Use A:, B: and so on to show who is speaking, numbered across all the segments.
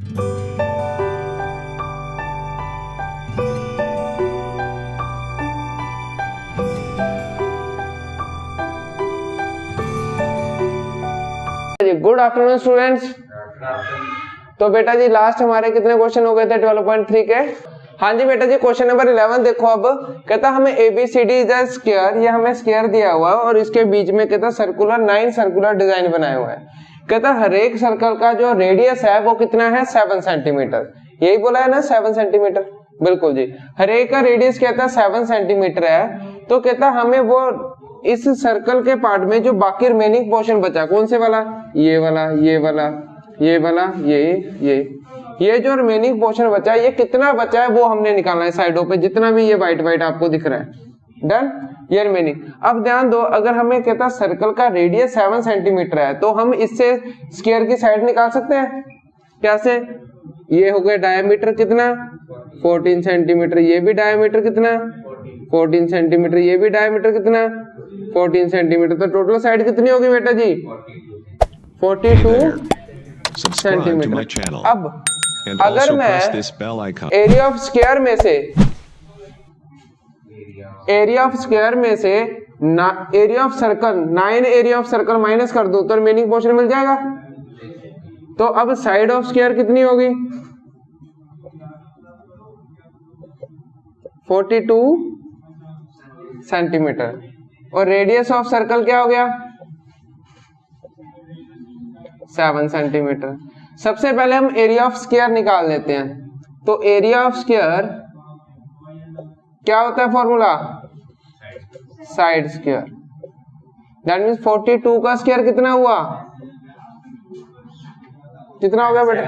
A: Good afternoon students. तो बेटा जी last हमारे कितने क्वेश्चन हो गए थे 12.3 के? हाँ जी बेटा जी, क्वेश्चन नंबर 11 देखो। अब कहता हमें ABCD इज अ स्क्वायर, ये हमें स्क्वायर दिया हुआ है और इसके बीच में कहता सर्कुलर 9 सर्कुलर डिजाइन बनाए हुए हैं। कहता हर एक सर्कल का जो रेडियस है वो कितना है 7 सेंटीमीटर। यही बोला है ना 7 सेंटीमीटर, बिल्कुल जी। हर एक का रेडियस कहता है 7 सेंटीमीटर है। तो कहता हमें वो इस सर्कल के पार्ट में जो बाकी रिमेनिंग पोर्शन बचा, कौन से वाला, ये वाला, ये वाला, ये वाला, ये जो रिमेनिंग पोर्शन बचा है, ये कितना बचा है वो हमने निकालना है साइडों पे, जितना भी ये व्हाइट व्हाइट आपको दिख रहा है। डन, ये रिमेनिंग। अब ध्यान दो, अगर हमें कहता सर्कल का रेडियस 7 सेंटीमीटर है तो हम इससे स्क्वायर की साइड निकाल सकते हैं। कैसे? ये हो गया डायमीटर कितना 14 सेंटीमीटर, ये भी डायमीटर कितना 14 सेंटीमीटर, ये भी डायमीटर कितना 14 सेंटीमीटर। तो टोटल साइड कितनी होगी बेटा जी 42 सेंटीमीटर। अब अगर मैं एरिया ऑफ स्क्वायर में से area of circle 9 area of circle minus कर दूं तो रिमेनिंग पोर्शन मिल जाएगा। तो अब साइड ऑफ स्क्वायर कितनी होगी 42 सेंटीमीटर और रेडियस ऑफ सर्कल क्या हो गया 7 सेंटीमीटर। सबसे पहले हम एरिया ऑफ स्क्वायर निकाल लेते हैं। तो एरिया ऑफ स्क्वायर क्या होता है formula, side square. That means 42 का स्क्वायर कितना हुआ, कितना हो गया बेटा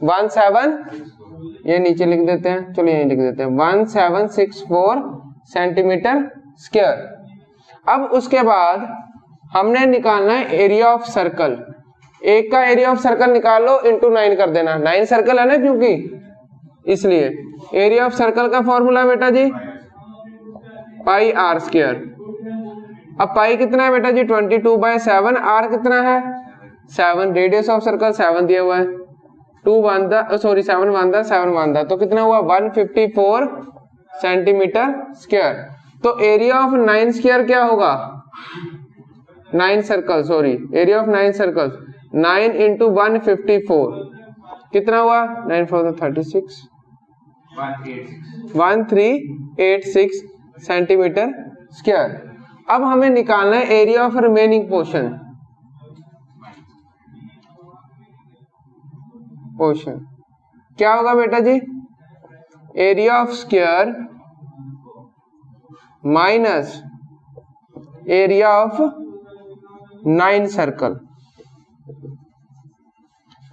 A: 17, ये नीचे लिख देते हैं, चलो यहीं लिख देते हैं 1764 सेंटीमीटर स्क्वायर। अब उसके बाद हमने निकालना है एरिया ऑफ सर्कल। एक का एरिया ऑफ सर्कल निकाल लो इंटू 9 कर देना, 9 सर्कल है ना क्योंकि, इसलिए एरिया ऑफ सर्कल का फॉर्मूला बेटा जी पाई आर स्क्वायर। अब पाई कितना है बेटा जी 22/7, आर कितना है 7, रेडियस ऑफ सर्कल 7 दिया हुआ है, 7 वन दा तो कितना हुआ 154 सेंटीमीटर स्क्वायर। तो एरिया ऑफ 9 स्क्वायर क्या होगा 9 circle, sorry area of 9 circle 9 into 154 कितना हुआ 9 4 36 1386 सेंटीमीटर स्क्वायर। अब हमें निकालना है एरिया ऑफ रिमेनिंग पोर्शन। क्या होगा बेटा जी area of square minus area of 9 circle.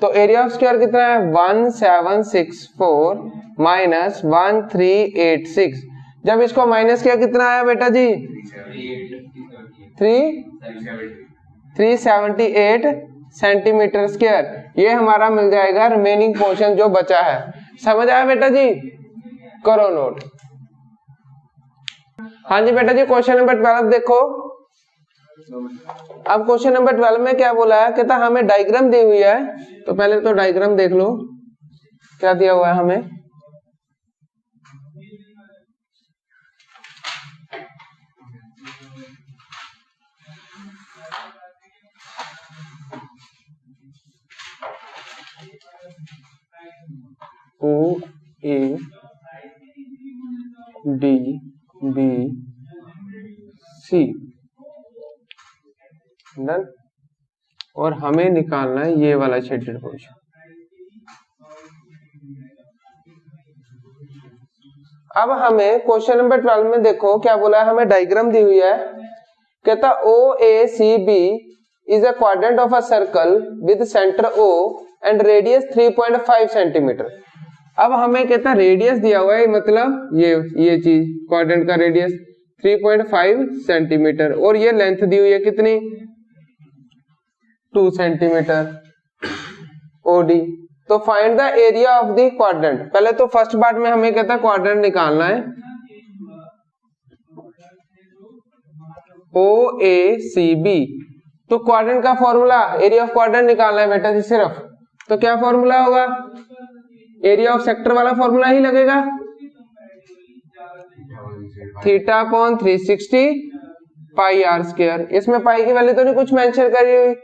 A: तो एरिया ऑफ स्क्वायर कितना है 1764 माइनस 1386। जब इसको माइनस किया कितना आया बेटा जी 378 सेंटीमीटर स्क्वायर। ये हमारा मिल जाएगा रिमेनिंग पोर्शन जो बचा है। समझ आया बेटा जी, करो नोट। हाँ जी बेटा जी, क्वेश्चन नंबर 12 देखो। अब क्वेश्चन नंबर 12 में क्या बोला है, कहता हमें डायग्राम दी हुई है। तो पहले तो डायग्राम देख लो क्या दिया हुआ है हमें। O A D B C done. और हमें निकालना है ये वाला शेडेड पोर्शन। अब हमें क्वेश्चन नंबर 12 में देखो क्या बोला है, हमें डायग्राम दी हुई है। कहता OACB is a quadrant of a circle with center O and radius 3.5 centimetre. अब हमें कहता रेडियस दिया हुआ है, मतलब ये चीज क्वाड्रेंट का रेडियस 3.5 सेंटीमीटर और ये लेंथ दी हुई है कितनी 2 सेंटीमीटर OD। तो find the area of the quadrant. पहले तो फर्स्ट पार्ट में हमें कहता है क्वाड्रेंट निकालना है। OACB, तो क्वाड्रेंट का फॉर्मूला एरिया ऑफ क्वाड्रेंट निकालना है बेटा जी सिर्फ। तो क्या फॉर्मूला होगा, एरिया ऑफ सेक्टर वाला फॉर्मूला ही लगेगा, theta upon 360 pi r square. इसमें पाई की वैल्यू तो नहीं कुछ मेंशन करी हुई,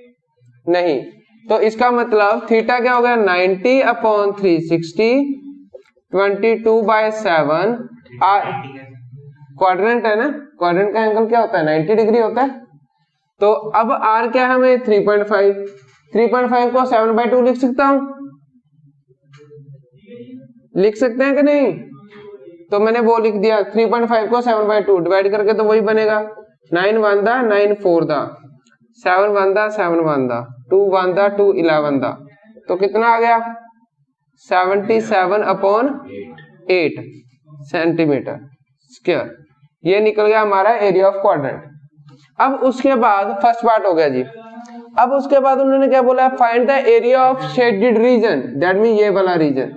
A: नहीं, तो इसका मतलब थीटा क्या हो गया 90 अपॉन 360 22/7 आर, क्वाड्रेंट है ना, क्वाड्रेंट का एंगल क्या होता है 90 डिग्री होता है। तो अब आर क्या है हमें 3.5, 3.5 को 7/2 लिख सकता हूं, लिख सकते हैं कि नहीं, तो मैंने वो लिख दिया 3.5 को 7/2 डिवाइड करके तो वही बनेगा 9 1 दा 9 4 दा 7 1 दा 7 1 दा 2 1 दा 2 11 दा, तो कितना आ गया 77 अपॉन 8 सेंटीमीटर स्क्वायर। ये निकल गया हमारा एरिया ऑफ क्वाड्रेंट। अब उसके बाद फर्स्ट पार्ट हो गया जी। अब उसके बाद उन्होंने क्या बोला, find the area of shaded region, that mean ये वाला रीजन।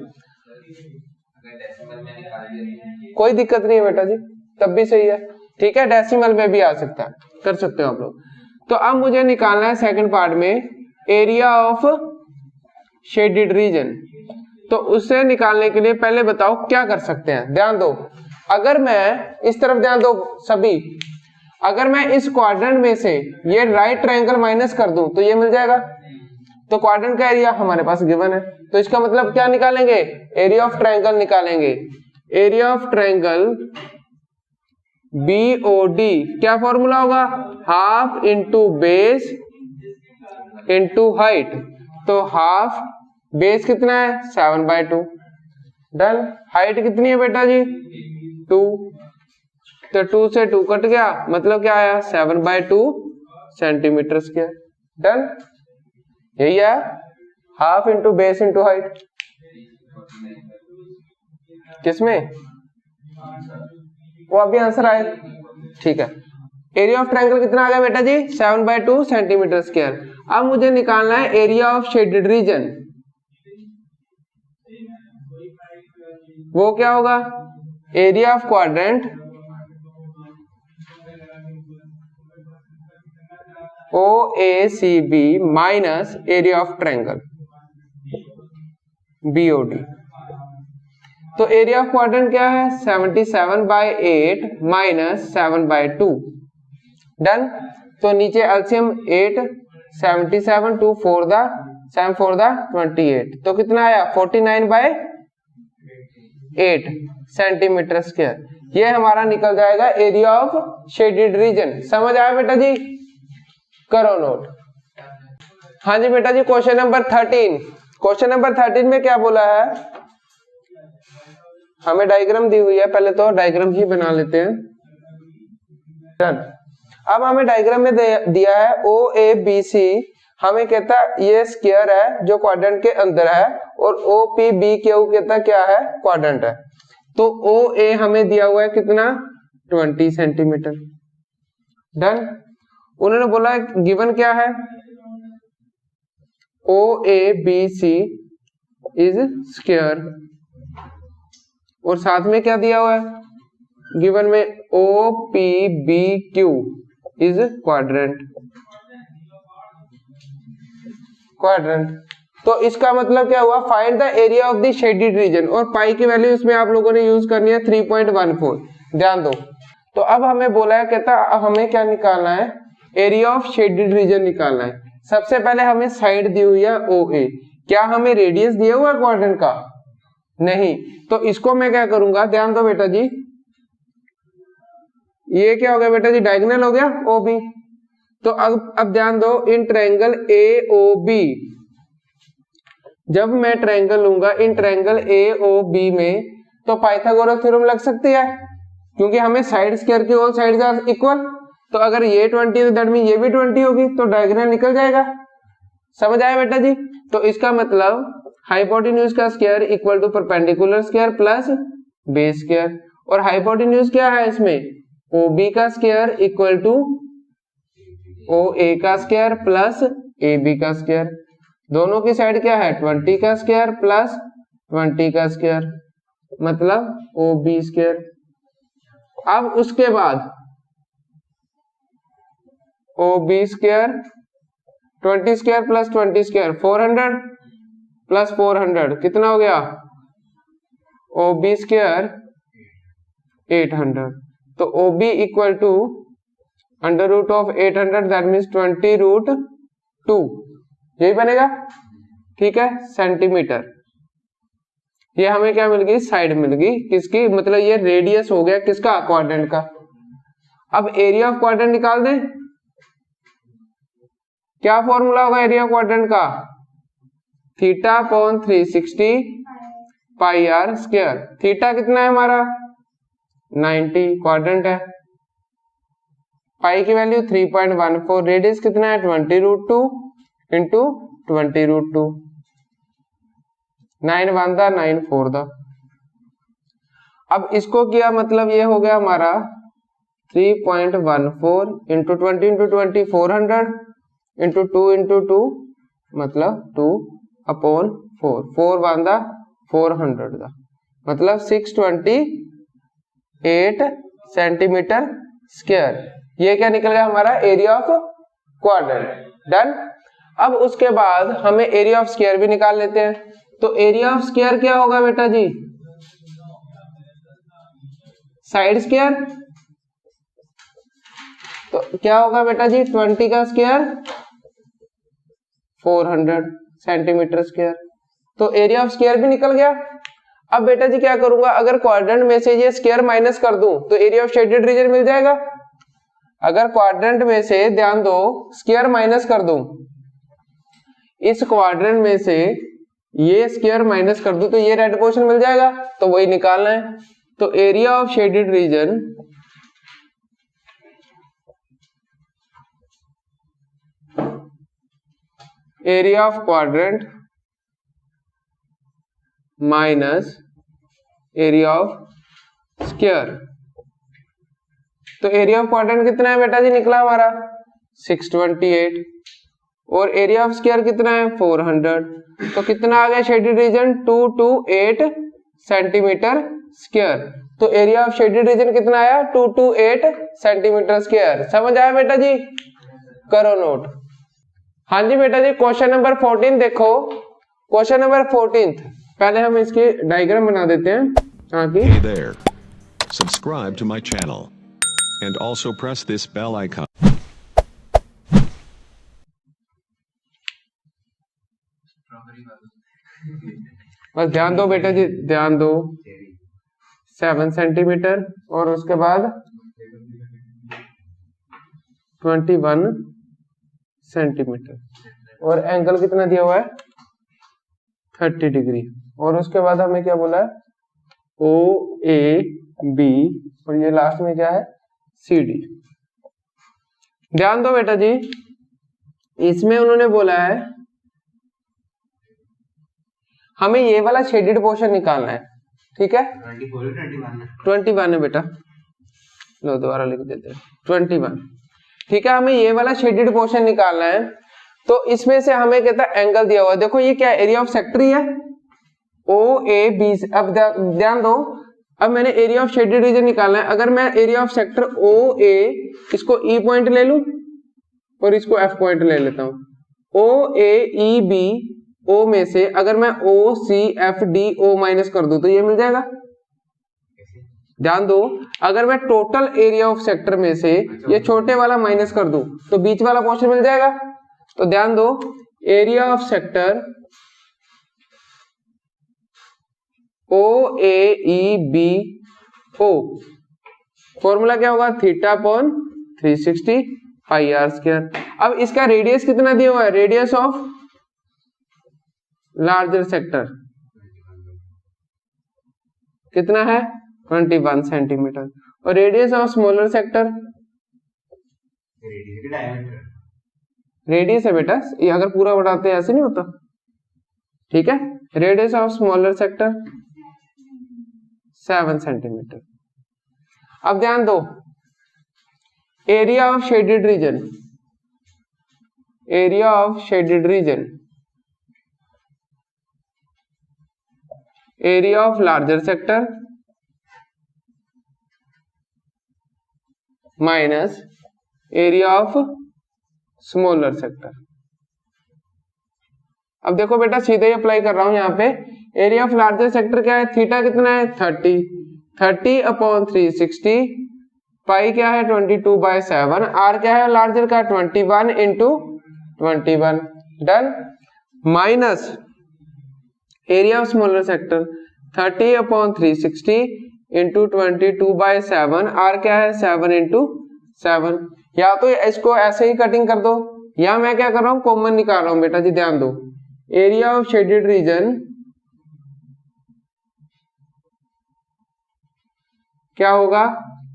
A: कोई दिक्कत नहीं है बेटा जी, तब भी सही है, ठीक है, डेसिमल में भी आ सकता है, कर सकते हो आप लोग। तो अब मुझे निकालना है सेकंड पार्ट में एरिया ऑफ शेडेड रीजन। तो उससे निकालने के लिए पहले बताओ क्या कर सकते हैं, ध्यान दो, अगर मैं इस तरफ ध्यान दो सभी, अगर मैं इस क्वाड्रेंट में से ये राइट ट्रायंगल माइनस कर दूं तो ये मिल जाएगा, तो क्वाड्रेंट का एरिया हमारे पास गिवन है, तो इसका मतलब क्या निकालेंगे, एरिया ऑफ ट्रायंगल निकालेंगे। एरिया ऑफ ट्रायंगल BOD क्या फॉर्मूला होगा, half into base into height, तो हाफ बेस कितना है 7/2, डन। हाइट कितनी है बेटा जी 2, तो 2 से 2 कट गया, मतलब क्या आया 7/2 सेंटीमीटर स्क्वायर, डन। यही है half into base into height, किसमें वो अभी आंसर आए, ठीक है। एरिया ऑफ ट्रायंगल कितना आ गया बेटा जी 7/2 सेंटीमीटर स्क्वायर। अब मुझे निकालना है एरिया ऑफ शेडेड रीजन, वो क्या होगा, area of quadrant OACB minus area of triangle BOD। तो एरिया ऑफ क्वाड्रेंट क्या है 77/8 माइनस 7/2, डन। तो नीचे एलसीएम 8 77 2 4 दा 7 4 दा 28, तो कितना आया 49/8 सेंटीमीटर स्क्वायर। ये हमारा निकल जाएगा एरिया ऑफ शेडेड रीजन। समझ आया बेटा जी, करो नोट। हाँ जी बेटा जी, क्वेश्चन नंबर 13, क्वेश्चन नंबर 13 में क्या बोला है, हमें डायग्राम दी हुई है, पहले तो डायग्राम ही बना लेते हैं, डन। अब हमें डायग्राम में दिया है OABC, हमें कहता है ये स्क्वायर है जो क्वाड्रेंट के अंदर है, और OPBQ कहता क्या है, क्वाड्रेंट है। तो OA हमें दिया हुआ है कितना 20 सेंटीमीटर, डन। उन्होंने बोला गिवन क्या है, OABC इज स्क्वायर, और साथ में क्या दिया हुआ है गिवन में, OPBQ इज क्वाड्रेंट, क्वाड्रेंट। तो इसका मतलब क्या हुआ, find the area of the shaded region, और पाई की वैल्यू इसमें आप लोगों ने यूज करनी है 3.14, ध्यान दो। तो अब हमें बोला है, कहता हमें क्या निकालना है, एरिया ऑफ शेडेड रीजन निकालना है। सबसे पहले हमें साइड दी हुई है OA, क्या हमें रेडियस दिया हुआ है क्वाड्रेंट का, नहीं, तो इसको मैं क्या करूंगा, ध्यान दो बेटा जी, ये क्या हो गया बेटा जी डायगोनल हो गया OB। तो अब ध्यान दो, इन ट्रायंगल AOB, जब मैं ट्रायंगल लूंगा इन ट्रायंगल AOB में, तो पाइथागोरस थ्योरम लग सकती है, क्योंकि हमें साइड स्क्वायर की ऑल साइड्स आर इक्वल। तो अगर ये 20 है दैट मीन ये भी 20 होगी, तो डायगोनल निकल जाएगा। समझ आया बेटा जी। तो इसका मतलब हाइपोटेन्यूज का square equal to perpendicular square plus base square, और हाइपोटेन्यूज क्या है इसमें, OB का स्क्वायर इक्वल टू OA का स्क्वायर प्लस AB का स्क्वायर, दोनों की साइड क्या है 20 का स्क्वायर प्लस 20 का स्क्वायर, मतलब OB स्क्वायर। अब उसके बाद OB square 20 square plus 20 square 400 plus 400 कितना हो गया, OB स्क्वायर 800। तो OB equal to under root of 800 that means 20√2, यही बनेगा, ठीक है, सेंटीमीटर। ये हमें क्या मिल गई, साइड मिल गई किसकी, मतलब ये रेडियस हो गया किसका, क्वाड्रेंट का। अब एरिया ऑफ क्वाड्रेंट निकाल दें। क्या फॉर्मूला होगा एरिया ऑफ क्वाड्रेंट का, theta upon 360 pi r square. Theta कितना है हमारा 90, क्वाड्रेंट है, पाई की वैल्यू 3.14, रेडियस कितना है 20√2 इंटू 20√2, 9 1 दा 9 4 दा। अब इसको किया मतलब ये हो गया हमारा 3.14 इंटू 20 इंटू 20 400 इंटू 2 इंटू 2 मतलब 2 अपॉन 4, 4 1 दा 400 दा, मतलब 628 सेंटीमीटर स्क्वायर। ये क्या निकल गया हमारा एरिया ऑफ क्वाड्रेंट। डन। अब उसके बाद हमें एरिया ऑफ स्क्वायर भी निकाल लेते हैं। तो एरिया ऑफ स्क्वायर क्या होगा बेटा जी, साइड स्क्वायर। तो क्या होगा बेटा जी 20 का स्क्वायर 400 सेंटीमीटर स्क्वायर। तो एरिया ऑफ स्क्वायर भी निकल गया। अब बेटा जी क्या करूंगा, अगर क्वाड्रेंट में से ये स्क्वायर माइनस कर दूं तो एरिया ऑफ शेडेड रीजन मिल जाएगा। अगर क्वाड्रेंट में से ध्यान दो स्क्वायर माइनस कर दूं, इस क्वाड्रेंट में से ये स्क्वायर माइनस कर दूं तो ये रेड पोर्शन मिल जाएगा, तो वही निकालना है। तो area of shaded region area of quadrant minus area of square. तो एरिया ऑफ क्वाड्रेंट कितना है बेटा जी निकला हमारा 628 और एरिया ऑफ स्क्वायर कितना है 400। तो कितना आ गया शेडेड रीजन 228 सेंटीमीटर स्क्वायर। तो एरिया ऑफ शेडेड रीजन कितना आया 228 सेंटीमीटर स्क्वायर। समझ आया बेटा जी, करो नोट। हाँ जी बेटा जी क्वेश्चन नंबर 14 देखो। क्वेश्चन नंबर 14 पहले हम इसकी डायग्राम बना देते हैं ताकि
B: Hey there. Subscribe to my channel and also press this bell icon.
A: बस ध्यान दो बेटा जी, ध्यान दो। 7 सेंटीमीटर और उसके बाद 21 सेंटीमीटर और एंगल कितना दिया हुआ है 30 डिग्री। और उसके बाद हमें क्या बोला है OAB और ये लास्ट में क्या है CD। ध्यान दो बेटा जी, इसमें उन्होंने बोला है हमें ये वाला शेडेड पोर्शन निकालना है, ठीक है 21 है बेटा, लो दोबारा लिख देते हैं 21, ठीक है। हमें ये वाला शेडेड पोर्शन निकालना है। तो इसमें से हमें कहता है एंगल दिया हुआ है, देखो ये क्या एरिया ऑफ सेक्टर ही है OAB। अब ध्यान दो, अब मैंने एरिया ऑफ शेडेड रीजन निकालना है। अगर मैं एरिया ऑफ सेक्टर OA इसको E पॉइंट ले लूं और इसको F पॉइंट ले लेता हूं, OAEB O में से अगर मैं OCFDO माइनस कर दूं तो ये मिल जाएगा। ध्यान दो, अगर मैं टोटल एरिया ऑफ सेक्टर में से ये छोटे वाला माइनस कर दूं तो बीच वाला पोर्शन मिल जाएगा। तो ध्यान दो area of sector OAEBO formula क्या होगा theta upon 360 pi r square. अब इसका रेडियस कितना दिया हुआ है, रेडियस ऑफ लार्जर सेक्टर कितना है 21 सेंटीमीटर और radius of smaller sector, radius है बेटा, ये अगर पूरा बढ़ाते हैं ऐसे नहीं होता, ठीक है। Radius of smaller sector 7 centimetre. अब ध्यान दो area of shaded region, area of shaded region, area of larger sector minus area of smaller sector. अब देखो बेटा सीधे ही अप्लाई कर रहा हूं यहाँ पे। एरिया ऑफ लार्जर सेक्टर क्या है, थीटा कितना है 30 अपॉन 360, पाई क्या है 22/7, आर क्या है लार्जर का 21 into 21, done. Minus area of smaller sector 30 upon 360 into 22/7, r क्या है 7 इंटू 7। या तो इसको ऐसे ही कटिंग कर दो, या मैं क्या कर रहा हूं कॉमन निकाल रहा हूं बेटा जी, ध्यान दो। एरिया ऑफ शेडेड रीजन क्या होगा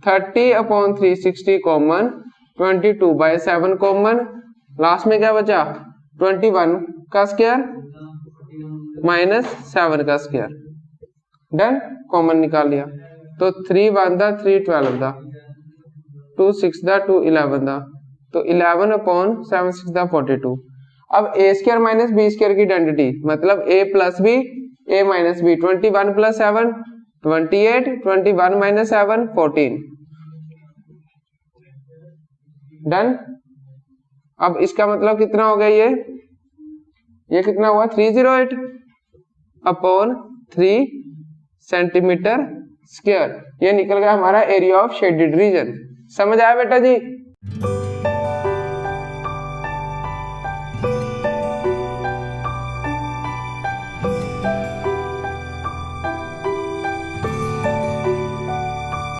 A: 30 अपॉन 360 कॉमन, 22/7 कॉमन, लास्ट में क्या बचा 21 का स्क्वायर माइनस 7 का स्क्वायर, डन। कॉमन निकाल लिया तो 3 1 दा 3 12 दा 2 6 दा 2 11 दा, तो 11 अपॉन 7 6 दा 42। अब a square minus b square की आइडेंटिटी मतलब a plus b a minus b, 21 plus 7 28, 21 minus 7 14, done. अब इसका मतलब कितना हो गया, ये कितना हुआ 308 अपॉन 3 सेंटीमीटर स्क्वायर। ये निकल गया हमारा एरिया ऑफ शेडेड रीजन। समझ आया बेटा जी।